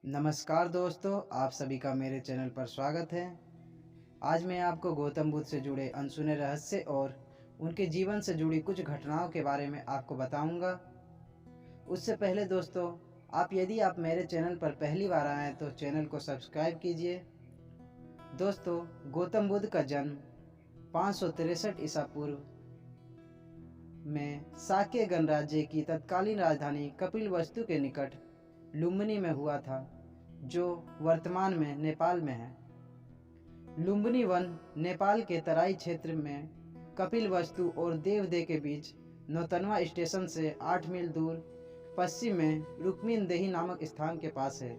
नमस्कार दोस्तों, आप सभी का मेरे चैनल पर स्वागत है। आज मैं आपको गौतम बुद्ध से जुड़े अनसुने रहस्य और उनके जीवन से जुड़ी कुछ घटनाओं के बारे में आपको बताऊंगा। उससे पहले दोस्तों, यदि आप मेरे चैनल पर पहली बार आए हैं तो चैनल को सब्सक्राइब कीजिए। दोस्तों, गौतम बुद्ध का जन्म 563 ईसा पूर्व में साक्य गणराज्य की तत्कालीन राजधानी कपिलवस्तु के निकट लुम्बिनी में हुआ था, जो वर्तमान में नेपाल में है। लुम्बिनी वन नेपाल के तराई क्षेत्र में कपिलवस्तु और देवदह के बीच नौतनवा स्टेशन से 8 मील दूर पश्चिम में रुक्मिणदेही नामक स्थान के पास है।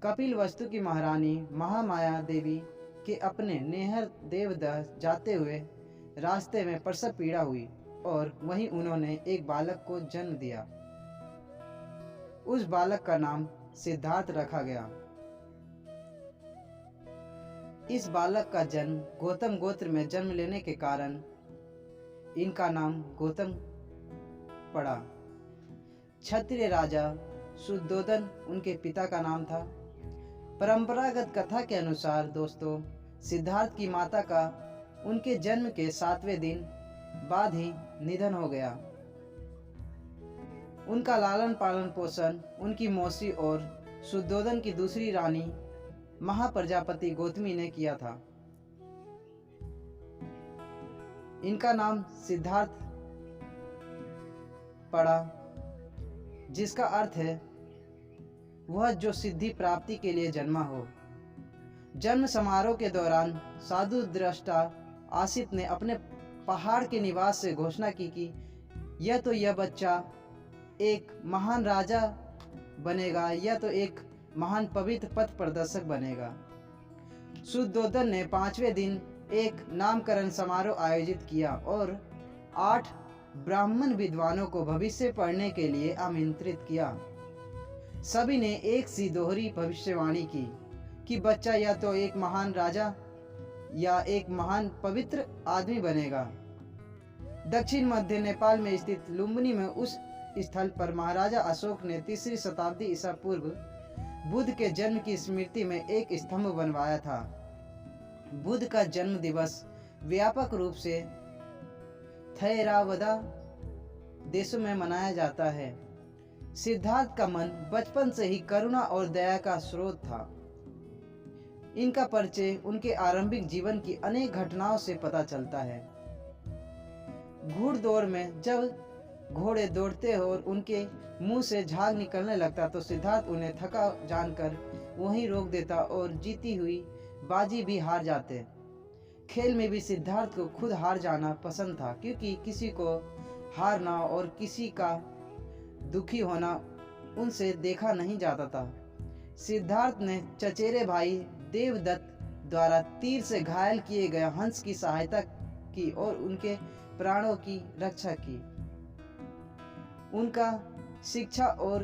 कपिलवस्तु की महारानी महामाया देवी के अपने नेहर देवदह जाते हुए रास्ते में प्रसव पीड़ा हुई और वहीं उन्होंने एक बालक को जन्म दिया। उस बालक का नाम सिद्धार्थ रखा गया। इस बालक का जन्म गौतम गोत्र में जन्म लेने के कारण इनका नाम गौतम पड़ा। क्षत्रिय राजा शुद्धोदन उनके पिता का नाम था। परंपरागत कथा के अनुसार दोस्तों, सिद्धार्थ की माता का उनके जन्म के 7वें दिन बाद ही निधन हो गया। उनका लालन पालन पोषण उनकी मौसी और शुद्धोदन की दूसरी रानी महाप्रजापति गौतमी ने किया था। इनका नाम सिद्धार्थ पड़ा, जिसका अर्थ है वह जो सिद्धि प्राप्ति के लिए जन्मा हो। जन्म समारोह के दौरान साधु दृष्टा आसित ने अपने पहाड़ के निवास से घोषणा की कि यह बच्चा एक महान राजा बनेगा या तो एक महान पवित्र पथ प्रदर्शक बनेगा। शुद्धोदन ने 5वें दिन एक नामकरण समारोह आयोजित किया और 8 ब्राह्मण विद्वानों को भविष्य पढ़ने के लिए आमंत्रित किया। सभी ने एक सी दोहरी भविष्यवाणी की कि बच्चा या तो एक महान राजा या एक महान पवित्र आदमी बनेगा। दक्षिण मध्य नेपाल में स्थित लुम्बिनी में उस स्थल पर महाराजा अशोक ने 3री शताब्दी ईसा पूर्व बुद्ध के जन्म की स्मृति में एक स्तंभ बनवाया था। बुद्ध का जन्म दिवस व्यापक रूप से थेरावदा देशों में मनाया जाता है। सिद्धार्थ का मन बचपन से ही करुणा और दया का स्रोत था। इनका परिचय उनके आरंभिक जीवन की अनेक घटनाओं से पता चलता है। घुड़दौड़ में जब घोड़े दौड़ते और उनके मुंह से झाग निकलने लगता तो सिद्धार्थ उन्हें थका जानकर वहीं रोक देता और जीती हुई बाजी भी हार जाते। खेल में भी सिद्धार्थ को खुद हार जाना पसंद था, क्योंकि किसी को हारना और किसी का दुखी होना उनसे देखा नहीं जाता था। सिद्धार्थ ने चचेरे भाई देवदत्त द्वारा तीर से घायल किए गए हंस की सहायता की और उनके प्राणों की रक्षा की। उनका शिक्षा और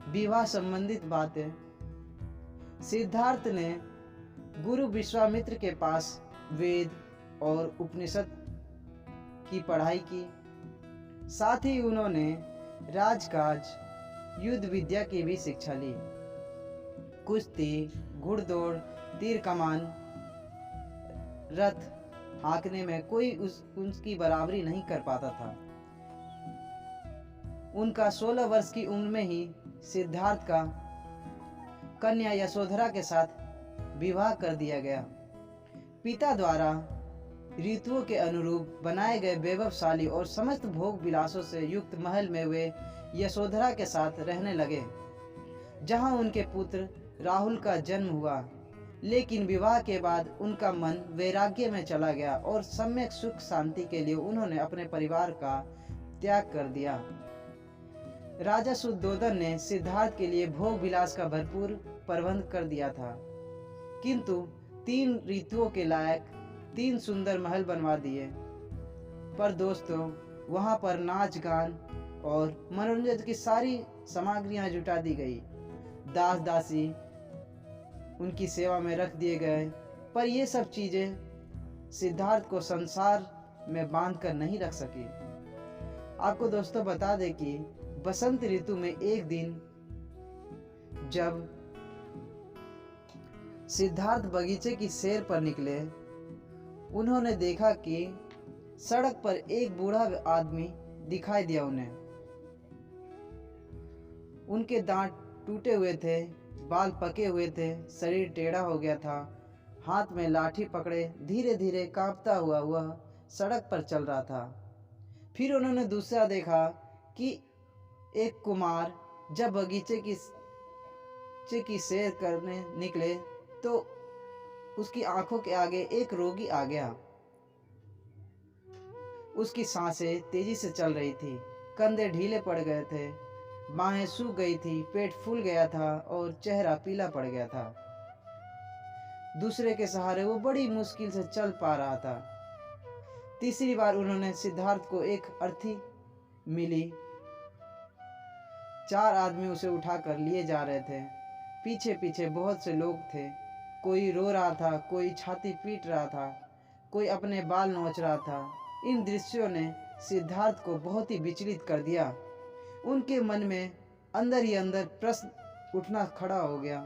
विवाह संबंधित बातें। सिद्धार्थ ने गुरु विश्वामित्र के पास वेद और उपनिषद की पढ़ाई की। साथ ही उन्होंने राजकाज, युद्ध विद्या की भी शिक्षा ली। कुश्ती, घुड़दौड़, तीर कमान, रथ हाँकने में कोई उसकी बराबरी नहीं कर पाता था। उनका 16 वर्ष की उम्र में ही सिद्धार्थ का कन्या यशोधरा के साथ विवाह कर दिया गया। पिता द्वारा ऋतुओं के अनुरूप बनाए गए वैभवशाली और समस्त भोग विलासों से युक्त महल में वे यशोधरा के साथ रहने लगे, जहां उनके पुत्र राहुल का जन्म हुआ। लेकिन विवाह के बाद उनका मन वैराग्य में चला गया और सम्यक सुख शांति के लिए उन्होंने अपने परिवार का त्याग कर दिया। राजा शुद्धोदन ने सिद्धार्थ के लिए भोग विलास का भरपूर प्रबंध कर दिया था, किंतु 3 ऋतुओं के लायक 3 सुंदर महल बनवा दिए। पर दोस्तों, वहां पर नाच गान और मनोरंजन की सारी सामग्रियां जुटा दी गई। दास दासी उनकी सेवा में रख दिए गए, पर ये सब चीजें सिद्धार्थ को संसार में बांध कर नहीं रख सकी। आपको दोस्तों बता दें कि बसंत ऋतु में एक दिन जब सिद्धार्थ बगीचे की सैर पर निकले, उन्होंने देखा कि सड़क पर एक बूढ़ा आदमी दिखाई दिया उन्हें। उनके दांत टूटे हुए थे, बाल पके हुए थे, शरीर टेढ़ा हो गया था। हाथ में लाठी पकड़े धीरे धीरे कांपता हुआ वह सड़क पर चल रहा था। फिर उन्होंने दूसरा देखा कि एक कुमार जब बगीचे की सैर करने निकले तो उसकी आंखों के आगे एक रोगी आ गया। उसकी सांसें तेजी से चल रही थी, कंधे ढीले पड़ गए थे, बाहें सूख गई थी, पेट फूल गया था और चेहरा पीला पड़ गया था। दूसरे के सहारे वो बड़ी मुश्किल से चल पा रहा था। तीसरी बार उन्होंने सिद्धार्थ को एक अर्थी मिली। 4 आदमी उसे उठाकर लिए जा रहे थे। पीछे पीछे बहुत से लोग थे। कोई रो रहा था, कोई छाती पीट रहा था, कोई अपने बाल नोच रहा था। इन दृश्यों ने सिद्धार्थ को बहुत ही विचलित कर दिया। उनके मन में अंदर ही अंदर प्रश्न उठना खड़ा हो गया।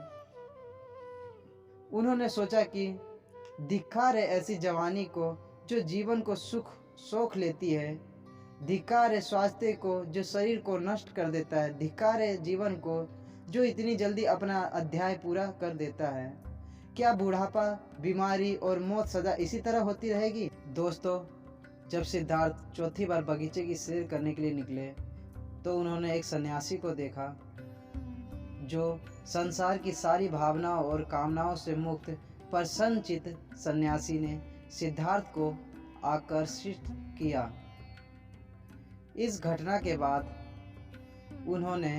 उन्होंने सोचा कि धिक्कार है ऐसी जवानी को जो जीवन को सुख सोख लेती है। धिक्कार है स्वास्थ्य को जो शरीर को नष्ट कर देता है। धिक्कार है जीवन को जो इतनी जल्दी अपना अध्याय पूरा कर देता है। क्या बुढ़ापा, बीमारी और मौत सदा इसी तरह होती रहेगी? दोस्तों, जब सिद्धार्थ चौथी बार बगीचे की सैर करने के लिए निकले तो उन्होंने एक सन्यासी को देखा जो संसार की सारी भावनाओं और कामनाओं से मुक्त प्रसन्नचित्त सन्यासी ने सिद्धार्थ को आकर्षित किया। इस घटना के बाद उन्होंने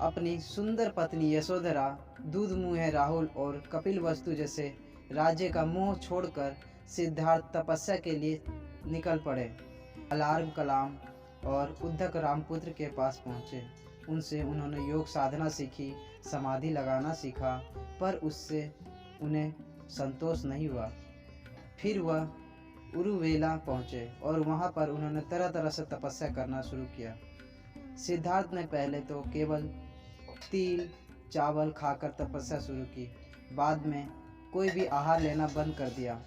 अपनी सुंदर पत्नी यशोधरा, दूधमुंह राहुल और कपिलवस्तु जैसे राज्य का मोह छोड़कर सिद्धार्थ तपस्या के लिए निकल पड़े। अलार्म कलाम और उद्धक रामपुत्र के पास पहुँचे। उनसे उन्होंने योग साधना सीखी, समाधि लगाना सीखा, पर उससे उन्हें संतोष नहीं हुआ। फिर वह उरुवेला पहुँचे और वहाँ पर उन्होंने तरह तरह से तपस्या करना शुरू किया। सिद्धार्थ ने पहले तो केवल तिल चावल खाकर तपस्या शुरू की, बाद में कोई भी आहार लेना बंद कर दिया।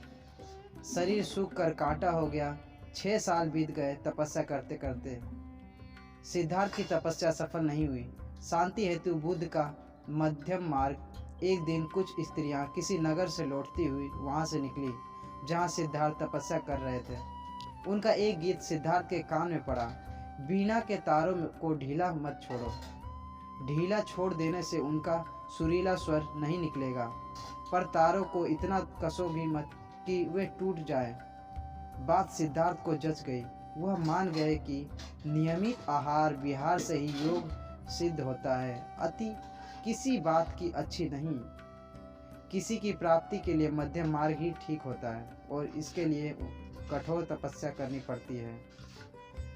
शरीर सूख कर कांटा हो गया। 6 साल बीत गए तपस्या करते करते। सिद्धार्थ की तपस्या सफल नहीं हुई। शांति हेतु बुद्ध का मध्यम मार्ग। एक दिन कुछ स्त्रियां किसी नगर से लौटती हुई वहां से निकली जहां सिद्धार्थ तपस्या कर रहे थे। उनका एक गीत सिद्धार्थ के कान में पड़ा, बीना के तारों को ढीला मत छोड़ो। ढीला छोड़ देने से उनका सुरीला स्वर नहीं निकलेगा, पर तारों को इतना कसो भी मत कि वे टूट जाए। बात सिद्धार्थ को जच गई। वह मान गए कि नियमित आहार विहार से ही योग सिद्ध होता है। अति किसी बात की अच्छी नहीं। किसी की प्राप्ति के लिए मध्यम मार्ग ही ठीक होता है और इसके लिए कठोर तपस्या करनी पड़ती है।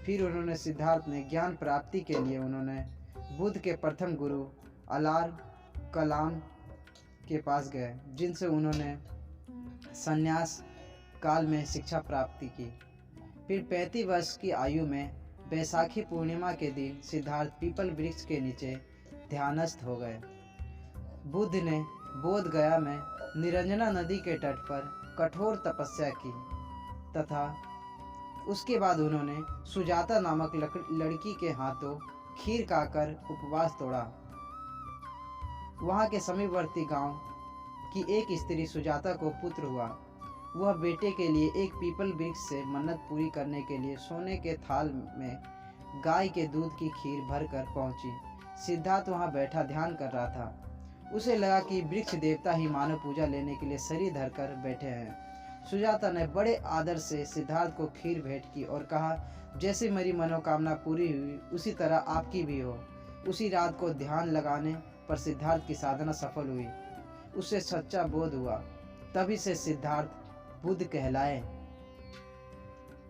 फिर उन्होंने सिद्धार्थ ने ज्ञान प्राप्ति के लिए उन्होंने बुद्ध के प्रथम गुरु अलार्म कलाम के पास गए, जिनसे उन्होंने संन्यास काल में शिक्षा प्राप्ति की। फिर 35 वर्ष की आयु में बैसाखी पूर्णिमा के दिन सिद्धार्थ पीपल वृक्ष के नीचे ध्यानस्थ हो गए। बुद्ध ने बोध गया में निरंजना नदी के तट पर कठोर तपस्या की तथा उसके बाद उन्होंने सुजाता नामक लड़की के हाथों खीर खाकर उपवास तोड़ा। वहाँ के समीपवर्ती गांव की एक स्त्री सुजाता को पुत्र हुआ। वह बेटे के लिए एक पीपल वृक्ष से मन्नत पूरी करने के लिए सोने के थाल में गाय के दूध की खीर भरकर पहुंची। सिद्धार्थ वहां बैठा ध्यान कर रहा था। उसे लगा कि वृक्ष देवता ही मानव पूजा लेने के लिए शरीर धरकर बैठे हैं। सुजाता ने बड़े आदर से सिद्धार्थ को खीर भेंट की और कहा, जैसे मेरी मनोकामना पूरी हुई उसी तरह आपकी भी हो। उसी रात को ध्यान लगाने पर सिद्धार्थ की साधना सफल हुई। उसे सच्चा बोध हुआ। तभी से सिद्धार्थ बुद्ध कहलाए।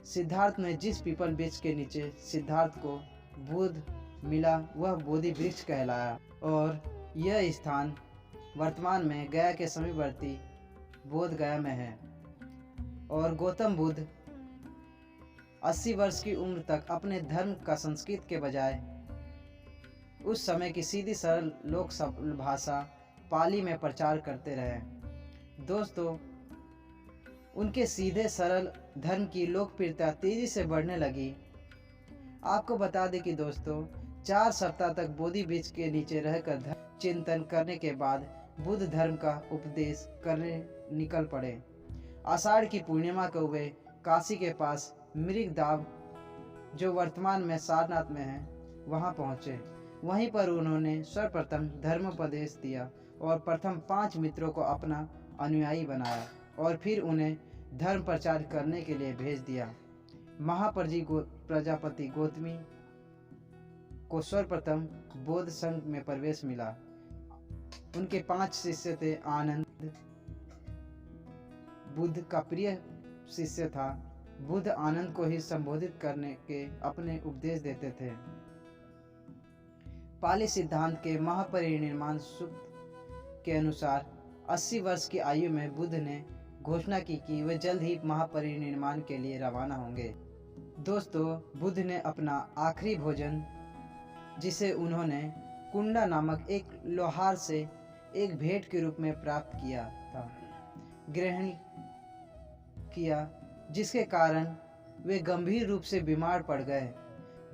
सिद्धार्थ ने जिस पीपल वृक्ष के नीचे सिद्धार्थ को बुद्ध मिला वह बोधि वृक्ष कहलाया और यह स्थान वर्तमान में गया के समीपवर्ती बोध गया में है। और गौतम बुद्ध 80 वर्ष की उम्र तक अपने धर्म का संस्कृत के बजाय उस समय की सीधी सरल लोक भाषा पाली में प्रचार करते रहे। दोस्तों, उनके सीधे सरल धर्म की लोकप्रियता तेजी से बढ़ने लगी। आपको बता दें कि दोस्तों, 4 सप्ताह तक बोधि वृक्ष के नीचे रहकर धर्म चिंतन करने के बाद बुद्ध धर्म का उपदेश करने निकल पड़े। आषाढ़ की पूर्णिमा को वे काशी के पास मृगदाब, जो वर्तमान में सारनाथ में है, वहां पहुंचे। वहीं पर उन्होंने सर्वप्रथम धर्मोपदेश दिया और प्रथम 5 मित्रों को अपना अनुयायी बनाया और फिर उन्हें धर्म प्रचार करने के लिए भेज दिया। प्रजापति गौतमी को सर्वप्रथम बौद्ध संघ में प्रवेश मिला। उनके 5 शिष्य थे। आनंद बुद्ध का प्रिय शिष्य था। बुद्ध आनंद को ही संबोधित करने के अपने उपदेश देते थे। पाली सिद्धांत के महापरिनिर्वाण सूक्त के अनुसार 80 वर्ष की आयु में बुद्ध ने घोषणा की कि वे जल्द ही महापरिनिर्वाण के लिए रवाना होंगे। दोस्तों, बुद्ध ने अपना आखिरी भोजन, जिसे उन्होंने कुंडा नामक एक लोहार से एक भेंट के रूप में प्राप्त किया था, ग्रहण किया, जिसके कारण वे गंभीर रूप से बीमार पड़ गए।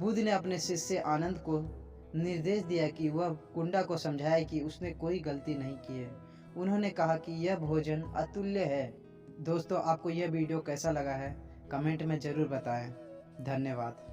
बुद्ध ने अपने शिष्य आनंद को निर्देश दिया कि वह कुंडा को समझाए कि उसने कोई गलती नहीं की है। उन्होंने कहा कि यह भोजन अतुल्य है। दोस्तों, आपको यह वीडियो कैसा लगा है कमेंट में ज़रूर बताएं। धन्यवाद।